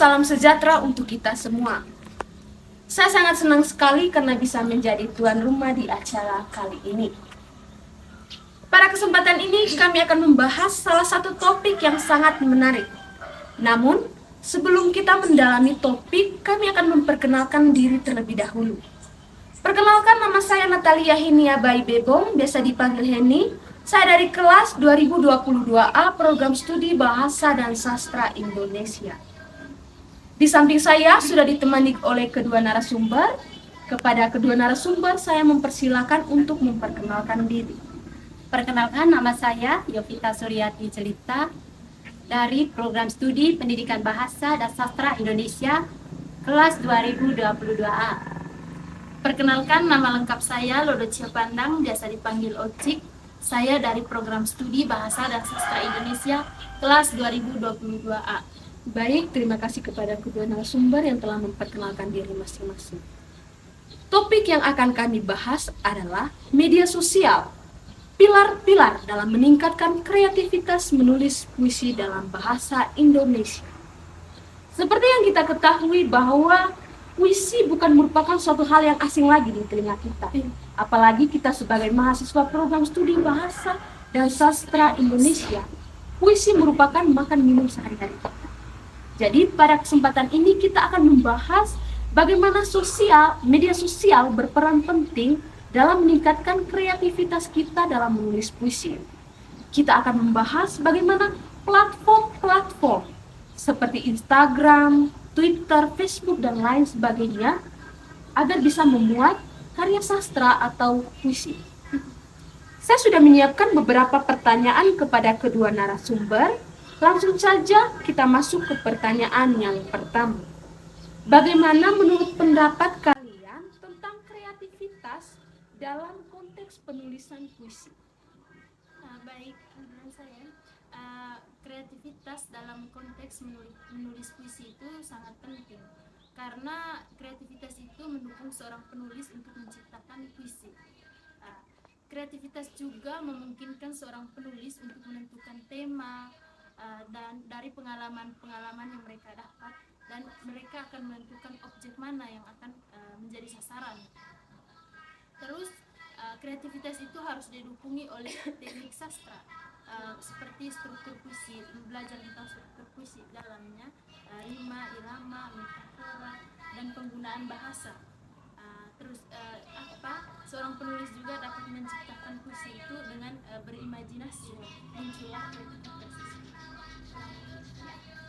salam sejahtera untuk kita semua. Saya sangat senang sekali karena bisa menjadi tuan rumah di acara kali ini. Pada kesempatan ini kami akan membahas salah satu topik yang sangat menarik. Namun, sebelum kita mendalami topik, kami akan memperkenalkan diri terlebih dahulu. Perkenalkan, nama saya Natalia Hinia Bayi Bebong, biasa dipanggil Heni. Saya dari kelas 2022A Program Studi Bahasa dan Sastra Indonesia. Di samping saya sudah ditemani oleh kedua narasumber. Kepada kedua narasumber saya mempersilakan untuk memperkenalkan diri. Perkenalkan, nama saya Yovita Suryati Celita dari Program Studi Pendidikan Bahasa dan Sastra Indonesia kelas 2022A. Perkenalkan, nama lengkap saya Lodo Ciapandang, biasa dipanggil Ocik. Saya dari Program Studi Bahasa dan Sastra Indonesia kelas 2022A. Baik, terima kasih kepada kedua narasumber yang telah memperkenalkan diri masing-masing. Topik yang akan kami bahas adalah media sosial. Pilar-pilar dalam meningkatkan kreativitas menulis puisi dalam bahasa Indonesia. Seperti yang kita ketahui bahwa puisi bukan merupakan suatu hal yang asing lagi di telinga kita. Apalagi kita sebagai mahasiswa program studi bahasa dan sastra Indonesia, puisi merupakan makan minum sehari-hari kita. Jadi pada kesempatan ini kita akan membahas bagaimana media sosial berperan penting dalam meningkatkan kreativitas kita dalam menulis puisi. Kita akan membahas bagaimana platform-platform seperti Instagram, Twitter, Facebook, dan lain sebagainya agar bisa memuat karya sastra atau puisi. Saya sudah menyiapkan beberapa pertanyaan kepada kedua narasumber. Langsung saja kita masuk ke pertanyaan yang pertama. Bagaimana menurut pendapat kalian tentang kreativitas dalam konteks penulisan puisi? Baik, menurut saya kreativitas dalam konteks menulis puisi itu sangat penting, karena kreativitas itu mendukung seorang penulis untuk menciptakan puisi. Kreativitas juga memungkinkan seorang penulis untuk menentukan tema dan dari pengalaman-pengalaman yang mereka dapat, dan mereka akan menentukan objek mana yang akan menjadi sasaran. Terus kreativitas itu harus didukungi oleh teknik sastra, seperti struktur puisi, belajar tentang struktur puisi dalamnya, rima, irama, metafora, dan penggunaan bahasa. Terus seorang penulis juga dapat menciptakan puisi itu dengan berimajinasi, muncullah kreativitas.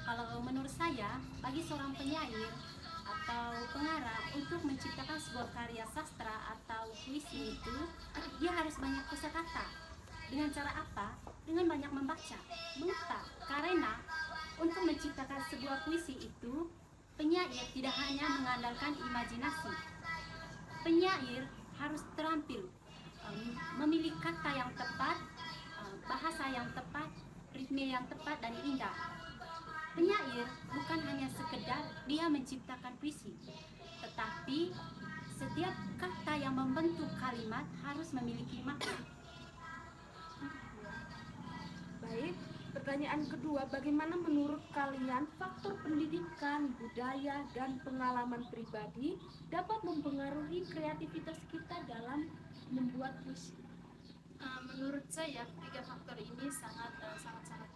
Kalau menurut saya, bagi seorang penyair atau pengarang untuk menciptakan sebuah karya sastra atau puisi itu, dia harus banyak kosakata. Dengan cara apa? Dengan banyak membaca, mengutak. Karena untuk menciptakan sebuah puisi itu, penyair tidak hanya mengandalkan imajinasi. Penyair harus terampil memilih kata yang tepat, bahasa yang tepat, ritme yang tepat dan indah. Penyair bukan hanya sekedar dia menciptakan puisi, tetapi setiap kata yang membentuk kalimat harus memiliki makna. Baik, pertanyaan kedua, bagaimana menurut kalian faktor pendidikan, budaya, dan pengalaman pribadi dapat mempengaruhi kreativitas kita dalam membuat puisi? Menurut saya, tiga faktor ini sangat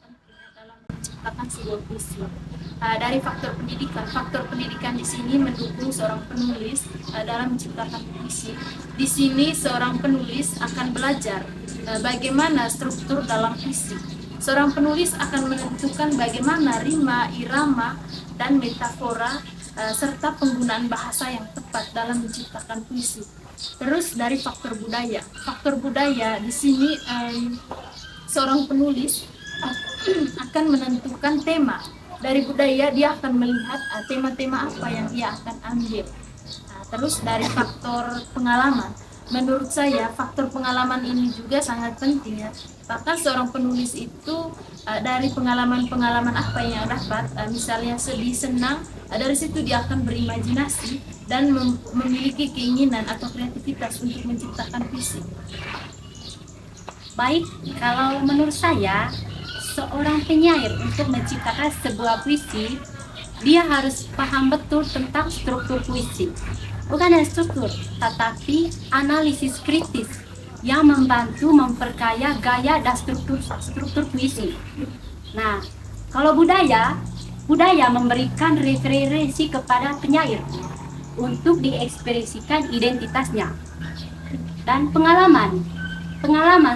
penting dalam menciptakan sebuah puisi. Dari faktor pendidikan di sini mendukung seorang penulis dalam menciptakan puisi. Di sini seorang penulis akan belajar bagaimana struktur dalam puisi. Seorang penulis akan menentukan bagaimana rima, irama, dan metafora serta penggunaan bahasa yang tepat dalam menciptakan puisi. Terus dari faktor budaya di sini seorang penulis akan menentukan tema. Dari budaya dia akan melihat tema-tema apa yang dia akan ambil. Terus dari faktor pengalaman, menurut saya faktor pengalaman ini juga sangat penting ya. Bahkan seorang penulis itu dari pengalaman-pengalaman apa yang dapat, misalnya sedih, senang, dari situ dia akan berimajinasi dan memiliki keinginan atau kreativitas untuk menciptakan puisi. Baik, kalau menurut saya, seorang penyair untuk menciptakan sebuah puisi dia harus paham betul tentang struktur puisi. Bukan hanya struktur, tetapi analisis kritis yang membantu memperkaya gaya dan struktur puisi. Nah, kalau budaya memberikan referensi kepada penyair untuk diekspresikan identitasnya. Dan pengalaman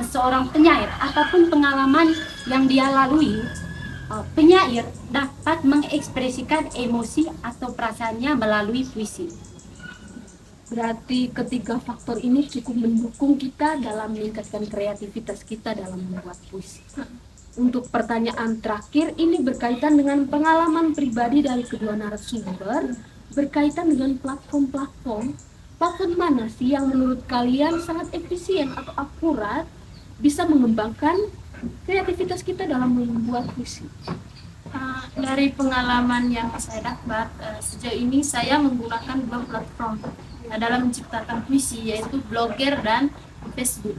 seorang penyair, apapun pengalaman yang dia lalui, penyair dapat mengekspresikan emosi atau perasaannya melalui puisi. Berarti ketiga faktor ini cukup mendukung kita dalam meningkatkan kreativitas kita dalam membuat puisi. Untuk pertanyaan terakhir, ini berkaitan dengan pengalaman pribadi dari kedua narasumber, berkaitan dengan platform mana sih yang menurut kalian sangat efisien atau akurat bisa mengembangkan kreativitas kita dalam membuat puisi? Dari pengalaman yang saya dapat, sejauh ini saya menggunakan dua platform dalam menciptakan puisi, yaitu Blogger dan Facebook.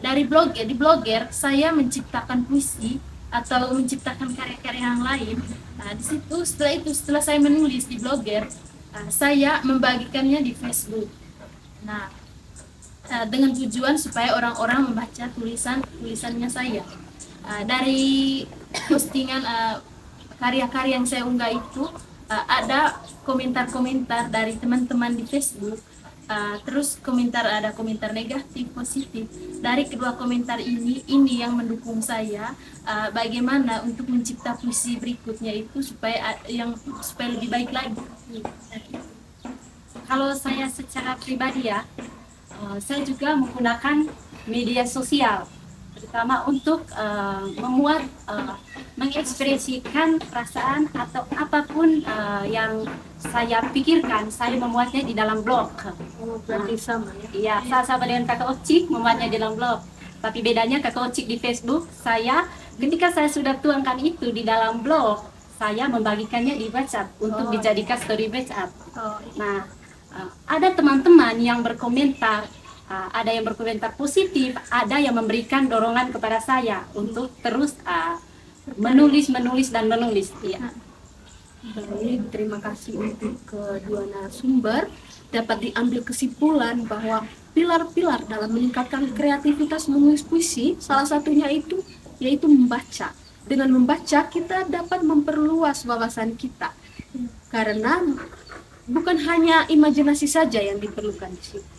Di Blogger saya menciptakan puisi atau menciptakan karya-karya yang lain. Di situ setelah saya menulis di Blogger, saya membagikannya di Facebook. Nah, dengan tujuan supaya orang-orang membaca tulisannya saya. Dari postingan karya-karya yang saya unggah itu, ada komentar-komentar dari teman-teman di Facebook. Terus ada komentar negatif, positif. Dari kedua komentar ini yang mendukung saya bagaimana untuk mencipta puisi berikutnya itu supaya lebih baik lagi. Kalau saya secara pribadi ya, saya juga menggunakan media sosial, terutama untuk mengekspresikan perasaan atau apapun yang saya pikirkan. Saya memuatnya di dalam blog. Berarti sama ya? Iya, sama dengan Kakak Ocik memuatnya di dalam blog. Tapi bedanya Kakak Ocik di Facebook, ketika saya sudah tuangkan itu di dalam blog, saya membagikannya di WhatsApp untuk dijadikan story WhatsApp. Nah, ada teman-teman yang berkomentar, ada yang berkomentar positif, ada yang memberikan dorongan kepada saya untuk terus menulis. Ya. Baik, terima kasih untuk kedua narasumber. Dapat diambil kesimpulan bahwa pilar-pilar dalam meningkatkan kreativitas menulis puisi, salah satunya yaitu membaca. Dengan membaca kita dapat memperluas wawasan kita, karena bukan hanya imajinasi saja yang diperlukan di sini.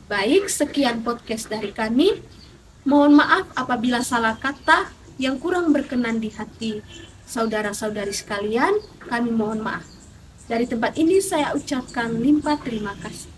Baik, sekian podcast dari kami. Mohon maaf apabila salah kata yang kurang berkenan di hati saudara-saudari sekalian, kami mohon maaf. Dari tempat ini saya ucapkan limpah terima kasih.